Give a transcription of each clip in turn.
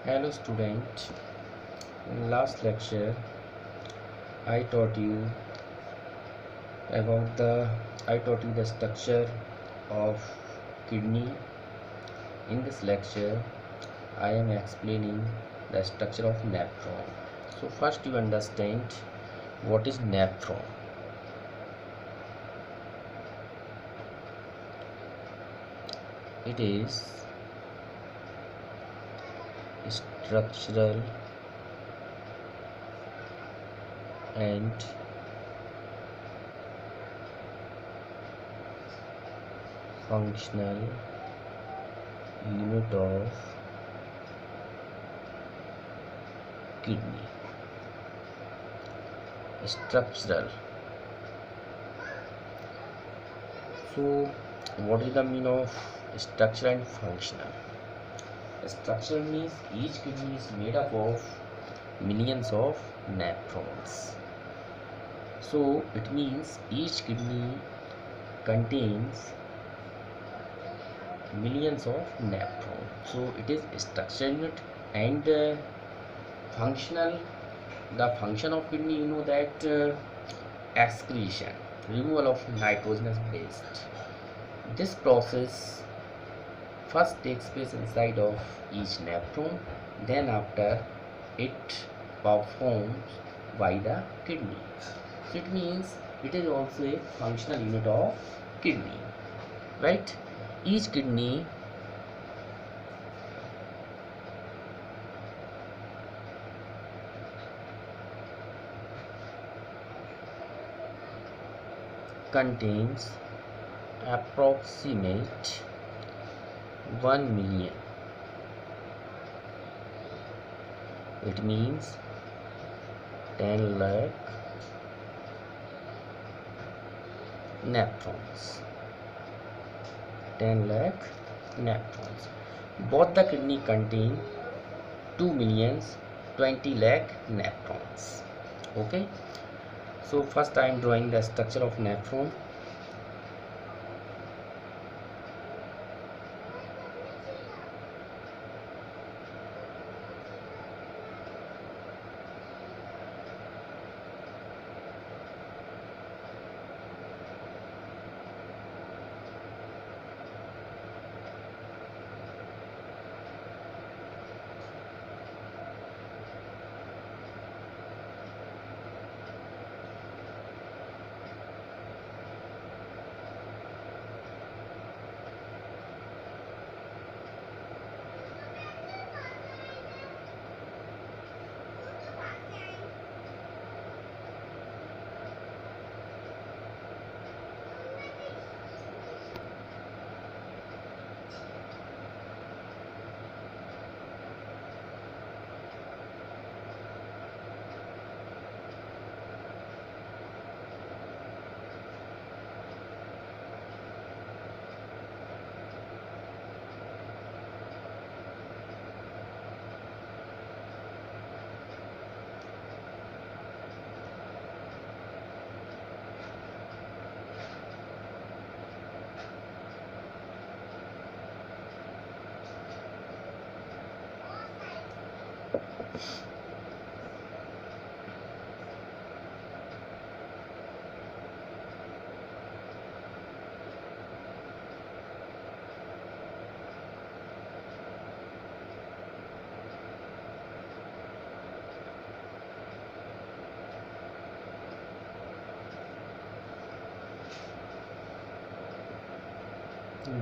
Hello student, in last lecture I taught you about the structure of kidney. In this lecture I am explaining the structure of nephron. So first you understand what is nephron. It is structural and functional unit of kidney. Structural. So what is the meaning of structural and functional? Structural means each kidney is made up of millions of nephrons. So it means each kidney contains millions of nephrons. So it is structural unit and functional. The function of kidney, you know that excretion, removal of nitrogenous waste. This process first takes place inside of each nephron, then after it performs by the kidney. So it means it is also a functional unit of kidney, right? Each kidney contains approximate 1 million. It means 10 lakh nephrons. 10 lakh nephrons. Both the kidney contain 2 millions 20 lakh nephrons. Okay. So first I am drawing the structure of nephron.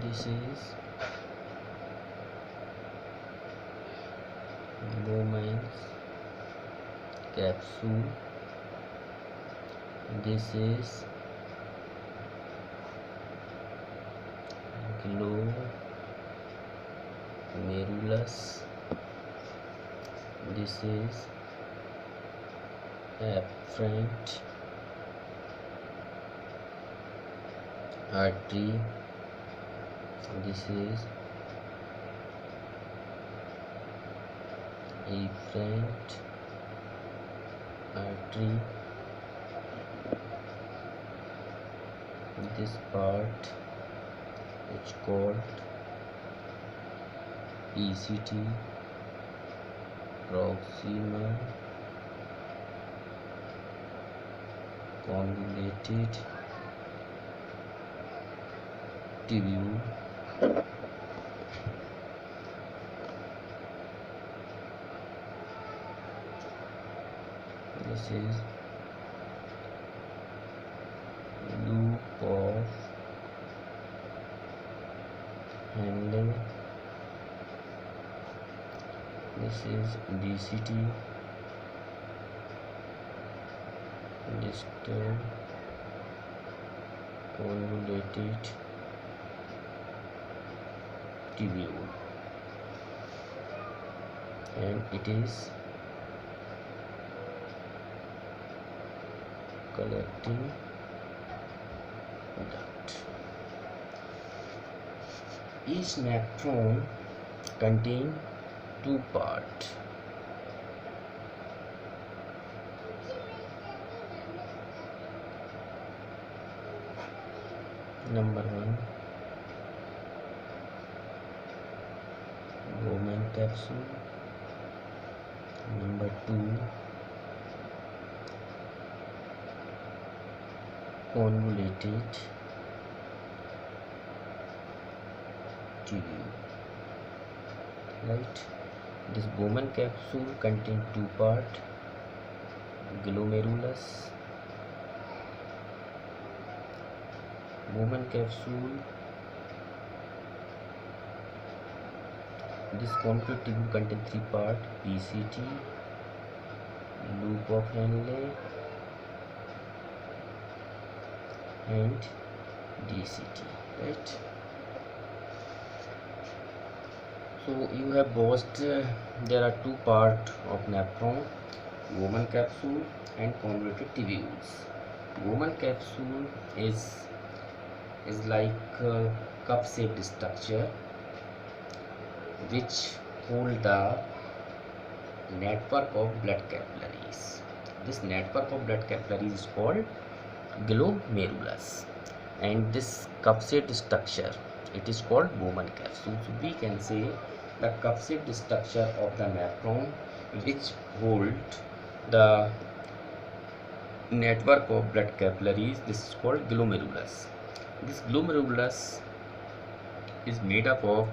This is Bowman's capsule. This is glomerulus. This is afferent artery. This is efferent artery. This part is called ECT. proximal convoluted tubule this is loop of Henle, this is DCT, distal convoluted tubule, and it is collecting duct. Each nephron contains two parts. Number one, Bowman capsule. Number two, convoluted tubule. Right, this Bowman capsule contains two parts, glomerulus. Bowman capsule, this convoluted tubule contains three parts, PCT, loop of Henle, and DCT. Right, so you have watched there are two parts of nephron, Bowman capsule and convoluted tubules. Bowman capsule is like a cup shaped structure which hold the network of blood capillaries. This network of blood capillaries is called glomerulus, and this cup shaped structure, it is called Bowman capsule. So we can say the cup shaped structure of the nephron which hold the network of blood capillaries, this is called glomerulus. This glomerulus is made up of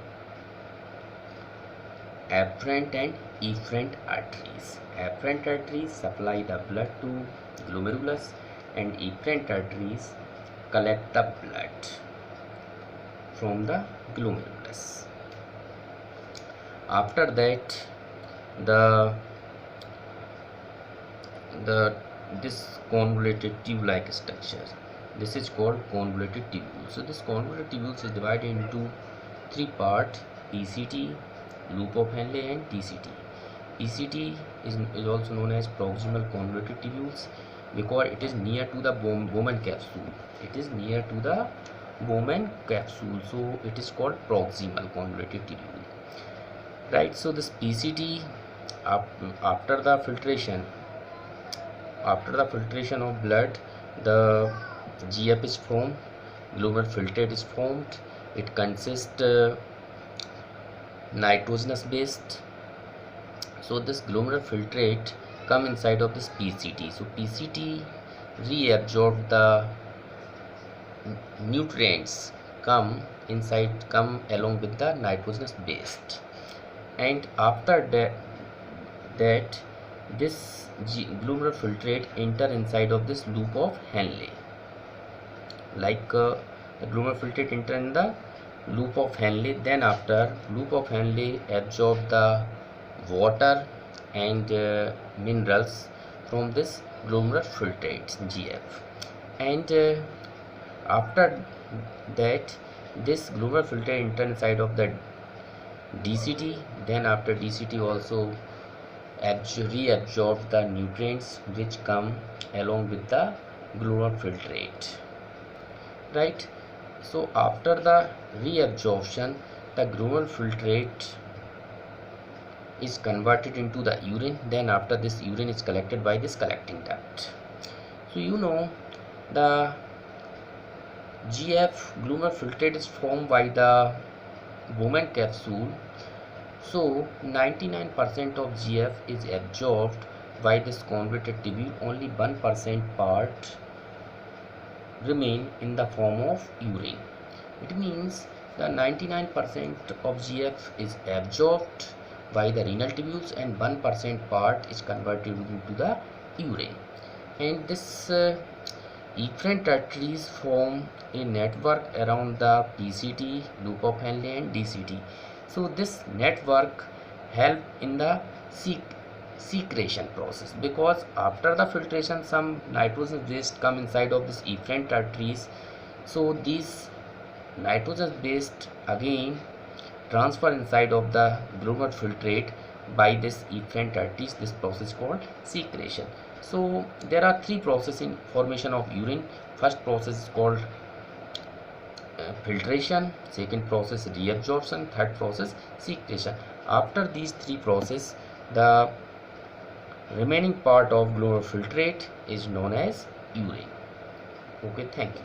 afferent and efferent arteries. Afferent arteries supply the blood to glomerulus, and efferent arteries collect the blood from the glomerulus. After that, this convoluted tube-like structure, this is called convoluted tubule. So this convoluted tubule is divided into three parts, PCT, loop of Henle, and DCT. PCT is also known as proximal convoluted tubules because it is near to the Bowman capsule. It is near to the Bowman capsule, so it is called proximal convoluted tubule. Right, so this PCT, after the filtration of blood, the GF is formed, glomerular filtrate is formed. It consists nitrogenous based. So this glomerular filtrate come inside of this PCT. So PCT reabsorb the nutrients come along with the nitrogenous base, and after that this glomerular filtrate enter inside of this loop of Henle. Like the glomerular filtrate enter in the loop of Henle, then after loop of Henle absorb the water and minerals from this glomerular filtrate GF, and after that this glomerular filtrate enter inside of the DCT. Then after DCT also reabsorb the nutrients which come along with the glomerular filtrate. Right, so after the reabsorption, the glomerular filtrate is converted into the urine. Then after this urine is collected by this collecting duct. So you know the GF glomerular filtrate is formed by the Bowman capsule, So 99% of GF is absorbed by this convoluted tubule. Only 1% part remain in the form of urine. It means the 99% of GF is absorbed by the renal tubules and 1% part is converted into the urine. And this efferent arteries form a network around the PCT, loop of Henle, and DCT. So this network help in the secretion process, because after the filtration some nitrogen waste come inside of this efferent arteries. So these nitrogen waste again transfer inside of the glomerular filtrate by this efferent arteries. This process called secretion. So there are three processes in formation of urine. First process is called filtration, second process reabsorption, third process secretion. After these three processes, the remaining part of glomerular filtrate is known as urine. Okay, thank you.